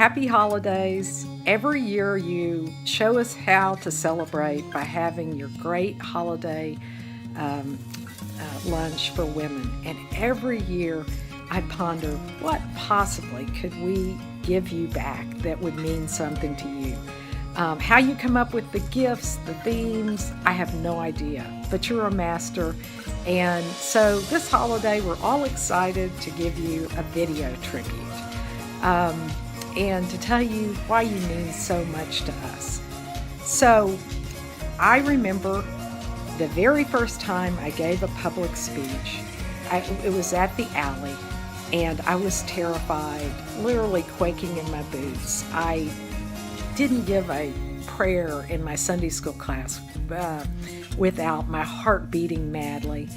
happy holidays. Every year you show us how to celebrate by having your great holiday lunch for women. And every year I ponder, what possibly could we give you back that would mean something to you? How you come up with the gifts, the themes, I have no idea, but you're a master. And so this holiday, we're all excited to give you a video tribute and to tell you why you mean so much to us. So I remember the very first time I gave a public speech. It was at the Alley, and I was terrified, literally quaking in my boots. I didn't give a prayer in my Sunday school class without my heart beating madly.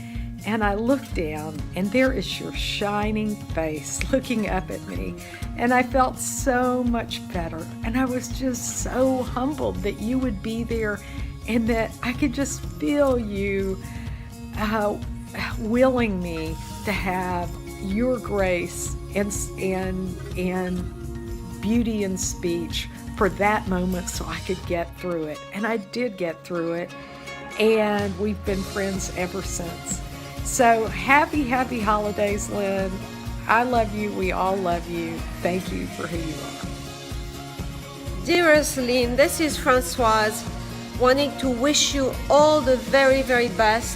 And I looked down, and there is your shining face looking up at me. And I felt so much better. And I was just so humbled that you would be there and that I could just feel you willing me to have your grace and beauty in speech for that moment so I could get through it. And I did get through it, and we've been friends ever since. So happy holidays, Lynn. I love you. We all love you. Thank you for who you are. Dearest Lynn, this is Françoise, wanting to wish you all the very, very best.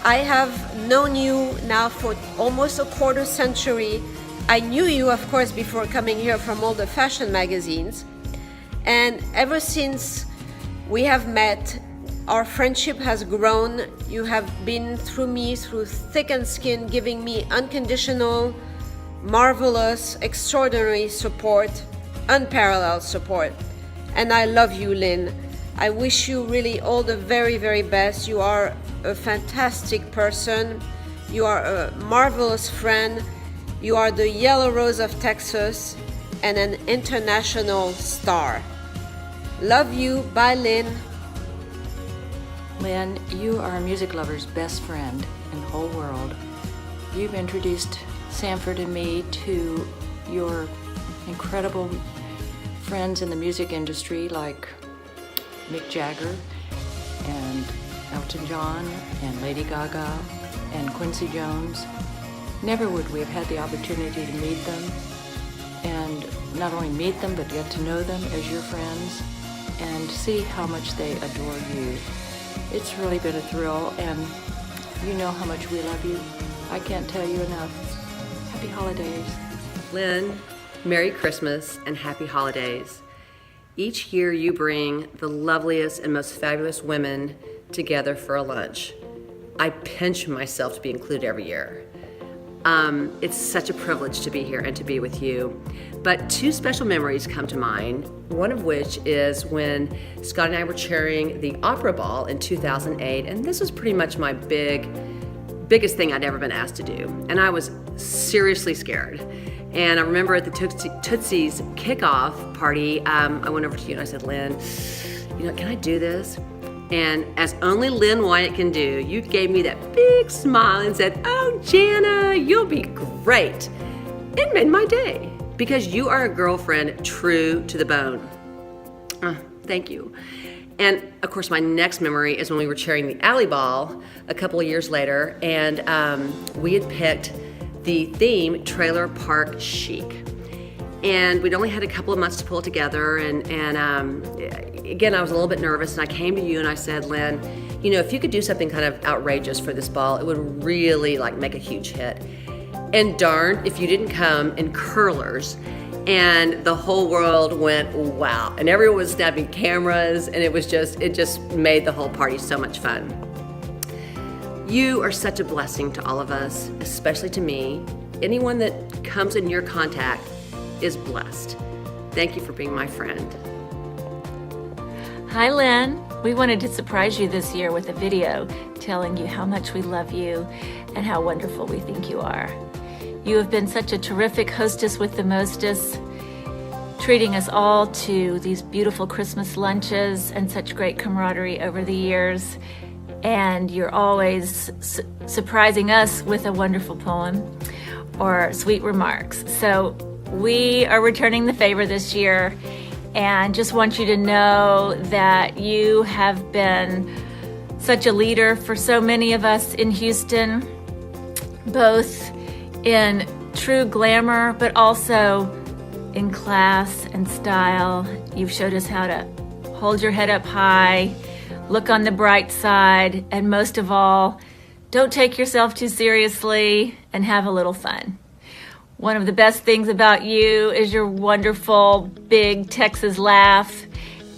I have known you now for almost a quarter century. I knew you, of course, before coming here from all the fashion magazines. And ever since we have met, our friendship has grown. You have been through me, through thick and skin, giving me unconditional, marvelous, extraordinary support, unparalleled support. And I love you, Lynn. I wish you really all the very, very best. You are a fantastic person. You are a marvelous friend. You are the Yellow Rose of Texas and an international star. Love you. Bye, Lynn. Lynn, you are a music lover's best friend in the whole world. You've introduced Sanford and me to your incredible friends in the music industry like Mick Jagger and Elton John and Lady Gaga and Quincy Jones. Never would we have had the opportunity to meet them, and not only meet them but get to know them as your friends and see how much they adore you. It's really been a thrill, and you know how much we love you. I can't tell you enough. Happy holidays. Lynn, Merry Christmas and Happy Holidays. Each year you bring the loveliest and most fabulous women together for a lunch. I pinch myself to be included every year. It's such a privilege to be here and to be with you. But two special memories come to mind, one of which is when Scott and I were chairing the Opera Ball in 2008, and this was pretty much my biggest thing I'd ever been asked to do. And I was seriously scared. And I remember at the Tootsie's kickoff party, I went over to you and I said, Lynn, can I do this? And as only Lynn Wyatt can do, you gave me that big smile and said, oh, Jana, you'll be great. It made my day because you are a girlfriend true to the bone. Thank you. And of course, my next memory is when we were chairing the Alley Ball a couple of years later, and we had picked the theme Trailer Park Chic. And we'd only had a couple of months to pull it together, and again, I was a little bit nervous, and I came to you and I said, Lynn, if you could do something kind of outrageous for this ball, it would really make a huge hit. And darn if you didn't come in curlers, and the whole world went, wow. And everyone was snapping cameras, and it just made the whole party so much fun. You are such a blessing to all of us, especially to me. Anyone that comes in your contact is blessed. Thank you for being my friend. Hi, Lynn. We wanted to surprise you this year with a video telling you how much we love you and how wonderful we think you are. You have been such a terrific hostess with the mostest, treating us all to these beautiful Christmas lunches and such great camaraderie over the years. And you're always surprising us with a wonderful poem or sweet remarks. So we are returning the favor this year, and just want you to know that you have been such a leader for so many of us in Houston, both in true glamour, but also in class and style. You've showed us how to hold your head up high, look on the bright side, and most of all, don't take yourself too seriously and have a little fun. One of the best things about you is your wonderful big Texas laugh,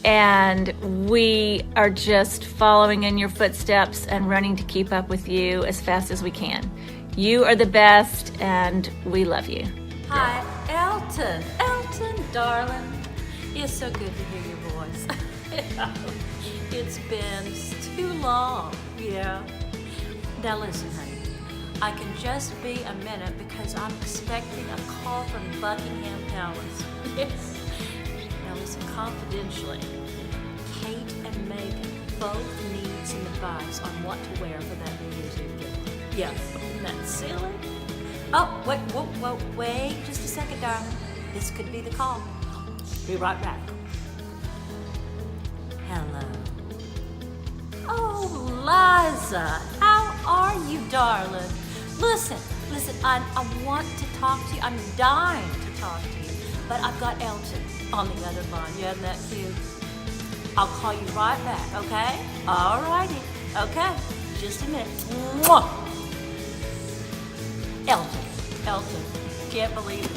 and we are just following in your footsteps and running to keep up with you as fast as we can. You are the best, and we love you. Hi, Elton. Elton, darling. It's so good to hear your voice. It's been too long, yeah. Now listen, honey. I can just be a minute because I'm expecting a call from Buckingham Palace. Yes. Now listen, confidentially, Kate and Megan both need some advice on what to wear for that New Year's Eve dinner. Yes. Isn't that silly? Oh, wait, just a second, darling. This could be the call. Be right back. Hello. Oh, Liza, how are you, darling? Listen, I want to talk to you. I'm dying to talk to you. But I've got Elton on the other line. You isn't that cute? I'll call you right back, okay? All righty. Okay, just a minute. Mwah! Elton, can't believe it.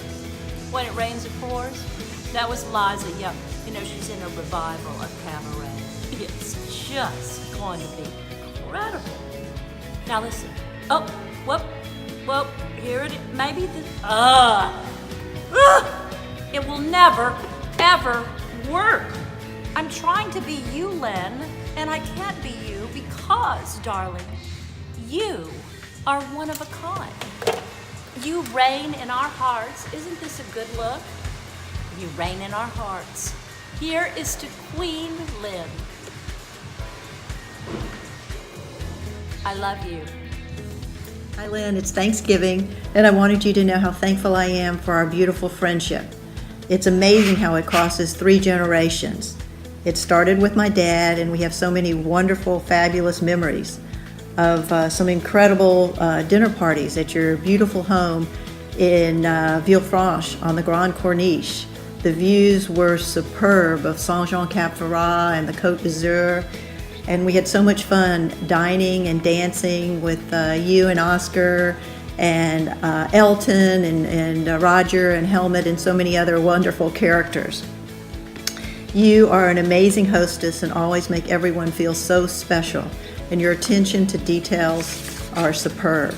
When it rains, it pours. That was Liza Young. You know, she's in a revival of cabaret. It's just going to be incredible. Now listen. Oh, whoop, here it is. Maybe this, it will never, ever work. I'm trying to be you, Lynn, and I can't be you because, darling, you are one of a kind. You reign in our hearts. Isn't this a good look? You reign in our hearts. Here is to Queen Lynn. I love you. Hi, Lynn. It's Thanksgiving, and I wanted you to know how thankful I am for our beautiful friendship. It's amazing how it crosses 3 generations. It started with my dad, and we have so many wonderful, fabulous memories of some incredible dinner parties at your beautiful home in Villefranche on the Grande Corniche. The views were superb of Saint-Jean-Cap-Ferrat and the Côte d'Azur. And we had so much fun dining and dancing with you and Oscar and Elton and Roger and Helmut and so many other wonderful characters. You are an amazing hostess and always make everyone feel so special, and your attention to details are superb.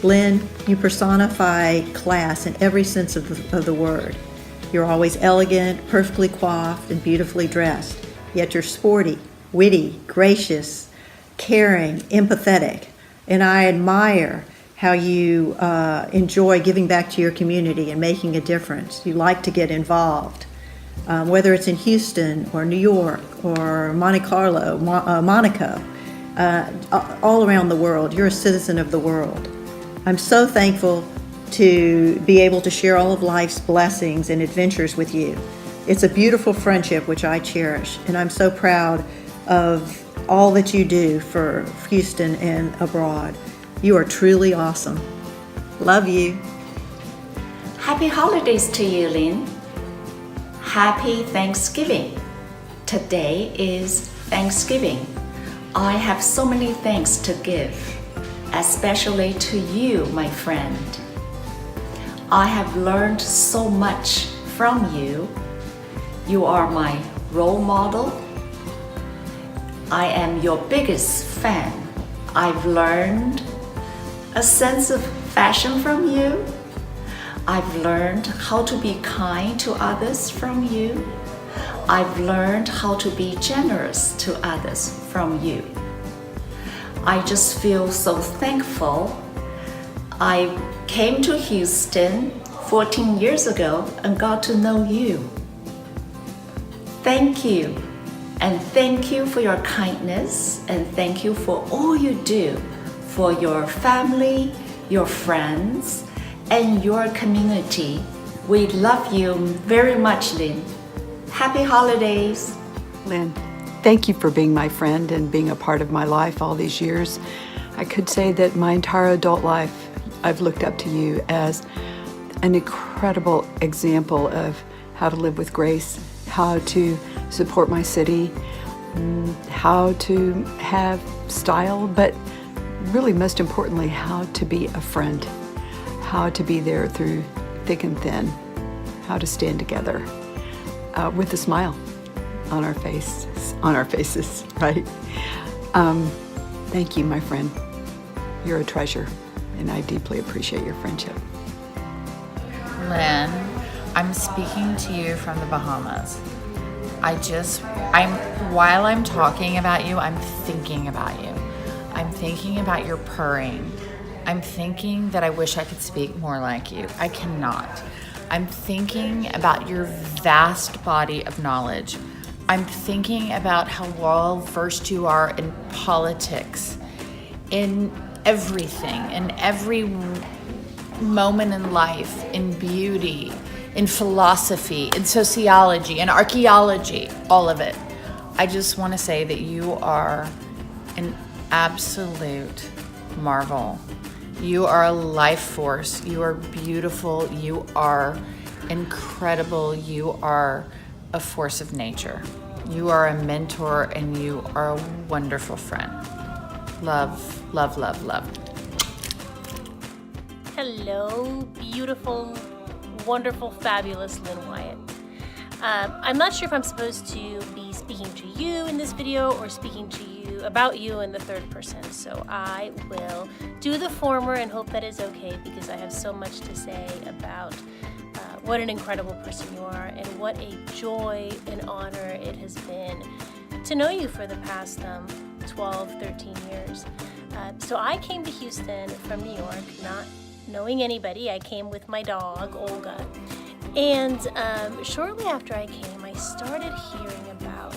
Lynn, you personify class in every sense of the word. You're always elegant, perfectly coiffed, and beautifully dressed, yet you're sporty, witty, gracious, caring, empathetic, and I admire how you enjoy giving back to your community and making a difference. You like to get involved, whether it's in Houston or New York or Monte Carlo, Monaco, all around the world. You're a citizen of the world. I'm so thankful to be able to share all of life's blessings and adventures with you. It's a beautiful friendship which I cherish, and I'm so proud of all that you do for Houston and abroad. You are truly awesome. Love you. Happy holidays to you, Lynn. Happy Thanksgiving. Today is Thanksgiving. I have so many thanks to give, especially to you, my friend. I have learned so much from you. You are my role model. I am your biggest fan. I've learned a sense of fashion from you. I've learned how to be kind to others from you. I've learned how to be generous to others from you. I just feel so thankful. I came to Houston 14 years ago and got to know you. Thank you. And thank you for your kindness, and thank you for all you do for your family, your friends, and your community We love you very much, Lynn. Happy holidays. Lynn, thank you for being my friend and being a part of my life all these years. I could say that my entire adult life, I've looked up to you as an incredible example of how to live with grace, how to support my city, how to have style, but really most importantly, how to be a friend, how to be there through thick and thin, how to stand together with a smile on our faces, right? Thank you, my friend. You're a treasure, and I deeply appreciate your friendship. Lynn, I'm speaking to you from the Bahamas. While I'm talking about you, I'm thinking about you. I'm thinking about your purring. I'm thinking that I wish I could speak more like you. I cannot. I'm thinking about your vast body of knowledge. I'm thinking about how well versed you are in politics, in everything, in every moment in life, in beauty, in philosophy, in sociology, in archaeology, all of it. I just want to say that you are an absolute marvel. You are a life force. You are beautiful. You are incredible. You are a force of nature. You are a mentor and you are a wonderful friend. Love, love, love, love. Hello, beautiful, wonderful, fabulous Lynn Wyatt. I'm not sure if I'm supposed to be speaking to you in this video or speaking to you about you in the third person, so I will do the former and hope that is okay because I have so much to say about what an incredible person you are and what a joy and honor it has been to know you for the past 12, 13 years. So I came to Houston from New York, not knowing anybody. I came with my dog, Olga. And shortly after I came, I started hearing about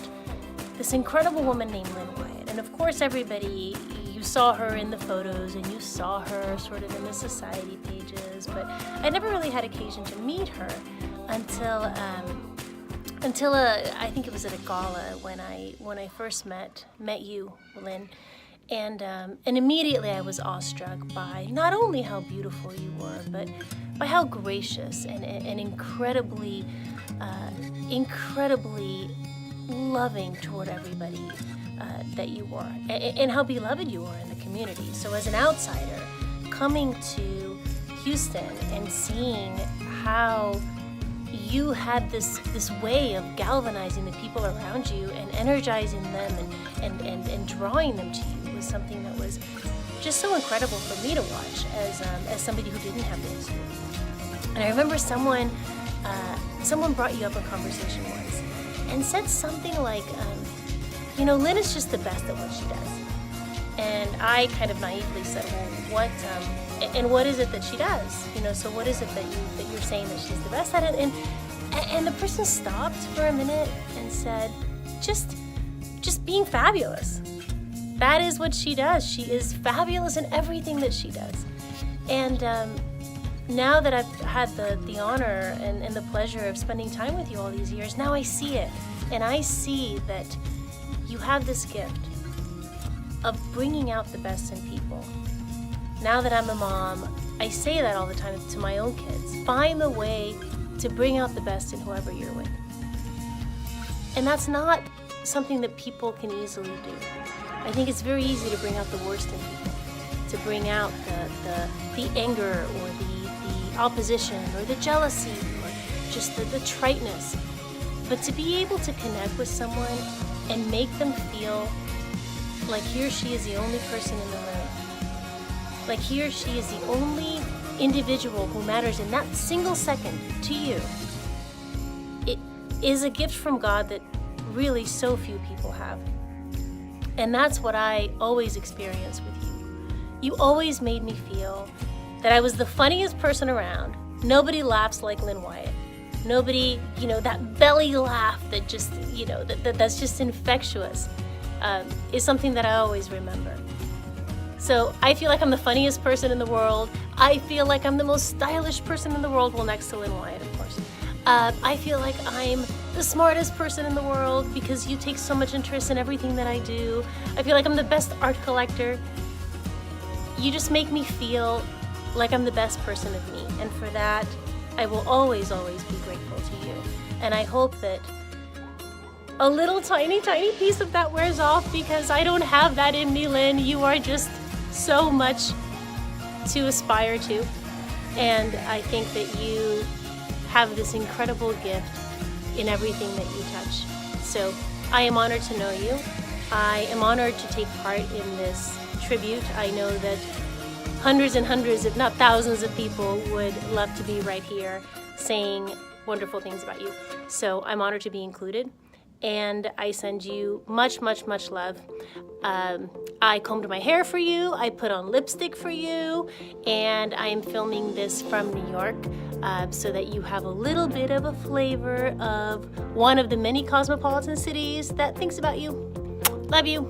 this incredible woman named Lynn Wyatt. And of course, everybody, you saw her in the photos and you saw her sort of in the society pages, but I never really had occasion to meet her until I think it was at a gala when I first met you, Lynn. And immediately I was awestruck by not only how beautiful you were, but by how gracious and incredibly loving toward everybody that you were, and how beloved you were in the community. So as an outsider, coming to Houston and seeing how you had this way of galvanizing the people around you and energizing them and drawing them to you was something that was just so incredible for me to watch as somebody who didn't have the history. And I remember someone brought you up in conversation once and said something like, Lynn is just the best at what she does. And I kind of naively said, well, what is it that she does? So what is it that you're saying that she's the best at it? And the person stopped for a minute and said, just being fabulous. That is what she does. She is fabulous in everything that she does. And now that I've had the honor and the pleasure of spending time with you all these years, now I see it. And I see that you have this gift of bringing out the best in people. Now that I'm a mom, I say that all the time to my own kids. Find the way to bring out the best in whoever you're with. And that's not something that people can easily do. I think it's very easy to bring out the worst in people, to bring out the anger or the opposition or the jealousy or just the triteness. But to be able to connect with someone and make them feel like he or she is the only person in the room, like he or she is the only individual who matters in that single second to you, it is a gift from God that really so few people have. And that's what I always experienced with you. You always made me feel that I was the funniest person around. Nobody laughs like Lynn Wyatt. Nobody, that belly laugh that just, that's just infectious, is something that I always remember. So I feel like I'm the funniest person in the world. I feel like I'm the most stylish person in the world, well, next to Lynn Wyatt, of course. I feel like I'm the smartest person in the world because you take so much interest in everything that I do. I feel like I'm the best art collector. You just make me feel like I'm the best person of me. And for that, I will always, always be grateful to you. And I hope that a little tiny, tiny piece of that wears off because I don't have that in me, Lynn. You are just so much to aspire to. And I think that you have this incredible gift in everything that you touch. So I am honored to know you. I am honored to take part in this tribute. I know that hundreds and hundreds, if not thousands of people would love to be right here saying wonderful things about you. So I'm honored to be included. And I send you much, much, much love. I combed my hair for you, I put on lipstick for you, and I am filming this from New York so that you have a little bit of a flavor of one of the many cosmopolitan cities that thinks about you. Love you.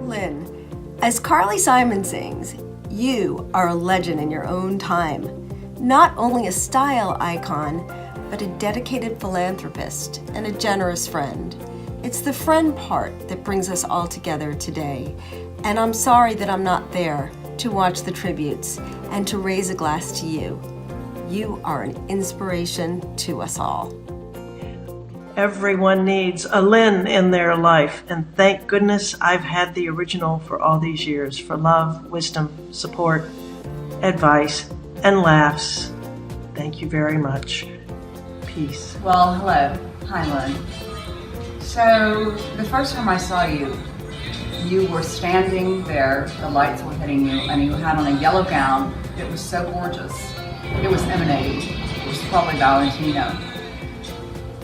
Lynn, as Carly Simon sings, you are a legend in your own time. Not only a style icon, but a dedicated philanthropist and a generous friend. It's the friend part that brings us all together today. And I'm sorry that I'm not there to watch the tributes and to raise a glass to you. You are an inspiration to us all. Everyone needs a Lynn in their life, and thank goodness I've had the original for all these years for love, wisdom, support, advice, and laughs. Thank you very much. Peace. Well, hello. Hi, Lynn. So, the first time I saw you, you were standing there, the lights were hitting you, and you had on a yellow gown. It was so gorgeous. It was emanating. It was probably Valentino.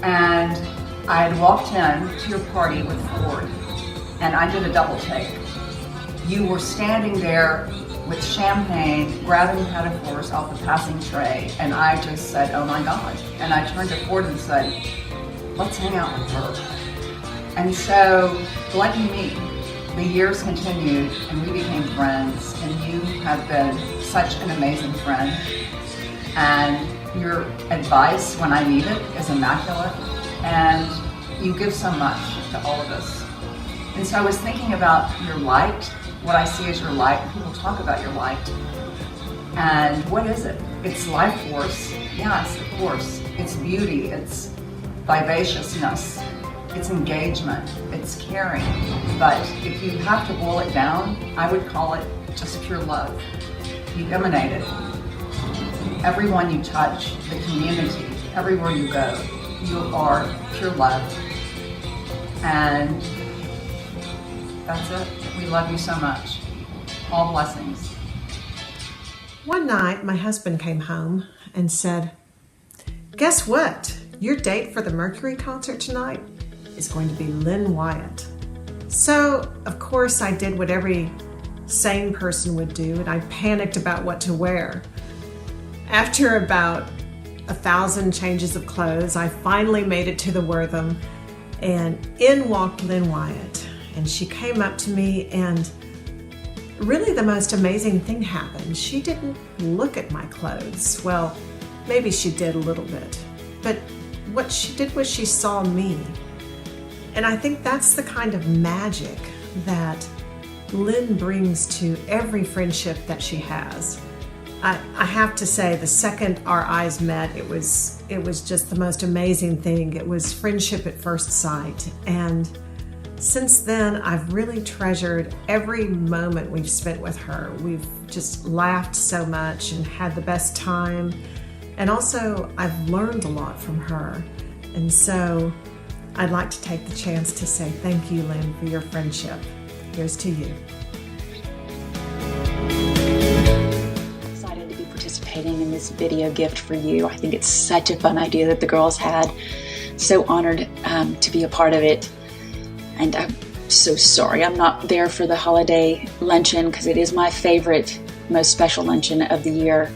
And I had walked in to your party with Ford, and I did a double take. You were standing there with champagne, grabbing metaphors off the passing tray, and I just said, oh my God. And I turned to Ford and said, let's hang out with her. And so, like me, the years continued and we became friends, and you have been such an amazing friend. And your advice when I need it is immaculate, and you give so much to all of us. And so I was thinking about your light, what I see as your light. People talk about your light. And what is it? It's life force. Yes, of course. It's beauty, it's vivaciousness, it's engagement, it's caring. But if you have to boil it down, I would call it just pure love. You emanate it. Everyone you touch, the community, everywhere you go, you are pure love. And that's it. We love you so much. All blessings. One night, my husband came home and said, guess what? Your date for the Mercury concert tonight is going to be Lynn Wyatt. So, of course, I did what every sane person would do, and I panicked about what to wear. After about 1,000 changes of clothes, I finally made it to the Wortham, and in walked Lynn Wyatt. And she came up to me, and really the most amazing thing happened. She didn't look at my clothes. Well, maybe she did a little bit, but what she did was she saw me. And I think that's the kind of magic that Lynn brings to every friendship that she has. I have to say, the second our eyes met, it was just the most amazing thing. It was friendship at first sight. And since then, I've really treasured every moment we've spent with her. We've just laughed so much and had the best time. And also, I've learned a lot from her. And so, I'd like to take the chance to say thank you, Lynn, for your friendship. Here's to you. Excited to be participating in this video gift for you. I think it's such a fun idea that the girls had. So honored to be a part of it. And I'm so sorry I'm not there for the holiday luncheon because it is my favorite, most special luncheon of the year.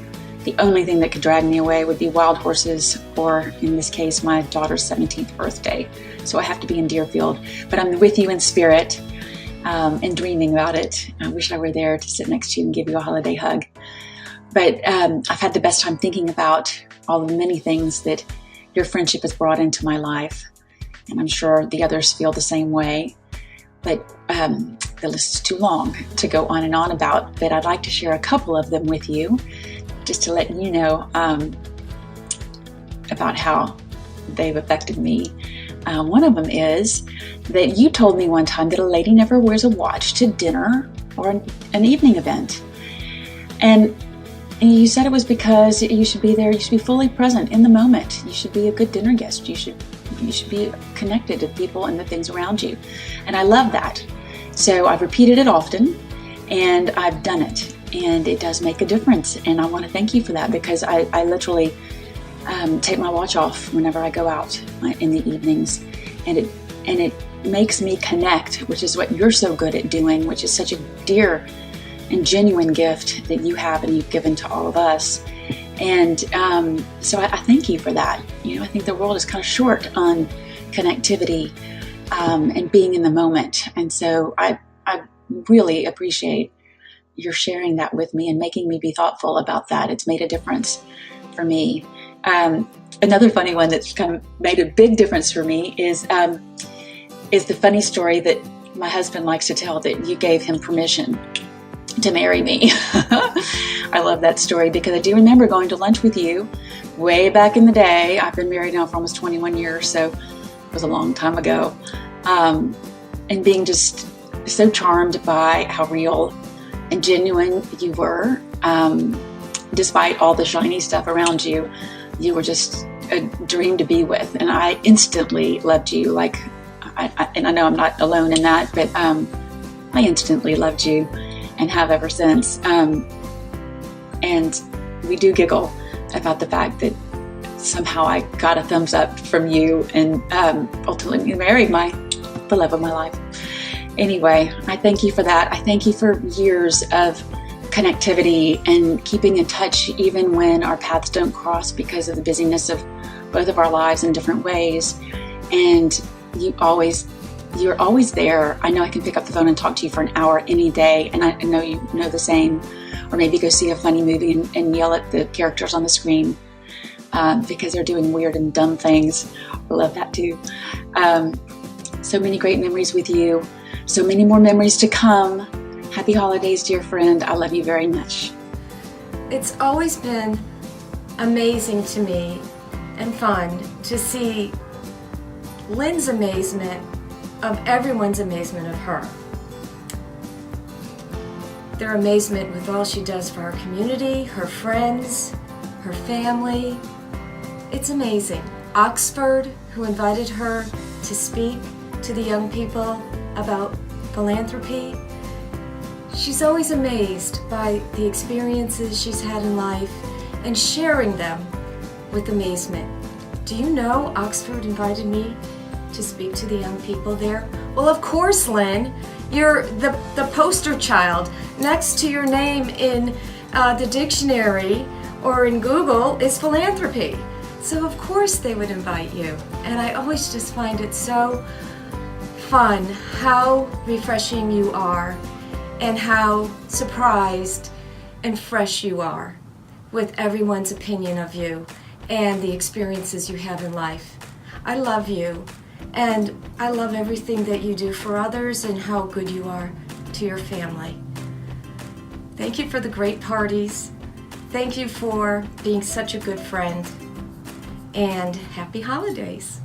The only thing that could drag me away would be wild horses, or in this case, my daughter's 17th birthday. So I have to be in Deerfield. But I'm with you in spirit and dreaming about it. I wish I were there to sit next to you and give you a holiday hug. But I've had the best time thinking about all the many things that your friendship has brought into my life. And I'm sure the others feel the same way. But the list is too long to go on and on about, but I'd like to share a couple of them with you, just to let you know about how they've affected me. One of them is that you told me one time that a lady never wears a watch to dinner or an evening event. And you said it was because you should be there, you should be fully present in the moment. You should be a good dinner guest. You should be connected to people and the things around you. And I love that. So I've repeated it often, and I've done it. And it does make a difference. And I want to thank you for that, because I literally take my watch off whenever I go out in the evenings. And it makes me connect, which is what you're so good at doing, which is such a dear and genuine gift that you have and you've given to all of us. And so I thank you for that. I think the world is kind of short on connectivity and being in the moment. And so I really appreciate your sharing that with me and making me be thoughtful about that. It's made a difference for me. Another funny one that's kind of made a big difference for me is the funny story that my husband likes to tell, that you gave him permission to marry me. I love that story because I do remember going to lunch with you way back in the day. I've been married now for almost 21 years, so it was a long time ago. And being just so charmed by how real and genuine you were. Despite all the shiny stuff around you, you were just a dream to be with. And I instantly loved you. And I know I'm not alone in that, but I instantly loved you and have ever since. And we do giggle about the fact that somehow I got a thumbs up from you and ultimately married the love of my life. Anyway, I thank you for that. I thank you for years of connectivity and keeping in touch even when our paths don't cross because of the busyness of both of our lives in different ways. And you're always there. I know I can pick up the phone and talk to you for an hour any day, and I know you know the same. Or maybe go see a funny movie and yell at the characters on the screen because they're doing weird and dumb things. I love that too. So many great memories with you. So many more memories to come. Happy holidays, dear friend. I love you very much. It's always been amazing to me and fun to see Lynn's amazement of everyone's amazement of her. Their amazement with all she does for our community, her friends, her family. It's amazing. Oxford, who invited her to speak to the young people about philanthropy. She's always amazed by the experiences she's had in life and sharing them with amazement. Do you know Oxford invited me to speak to the young people there? Well, of course, Lynn. You're the poster child. Next to your name in the dictionary or in Google is philanthropy. So of course they would invite you. And I always just find it so fun how refreshing you are and how surprised and fresh you are with everyone's opinion of you and the experiences you have in life. I love you, and I love everything that you do for others and how good you are to your family. Thank you for the great parties. Thank you for being such a good friend, and happy holidays.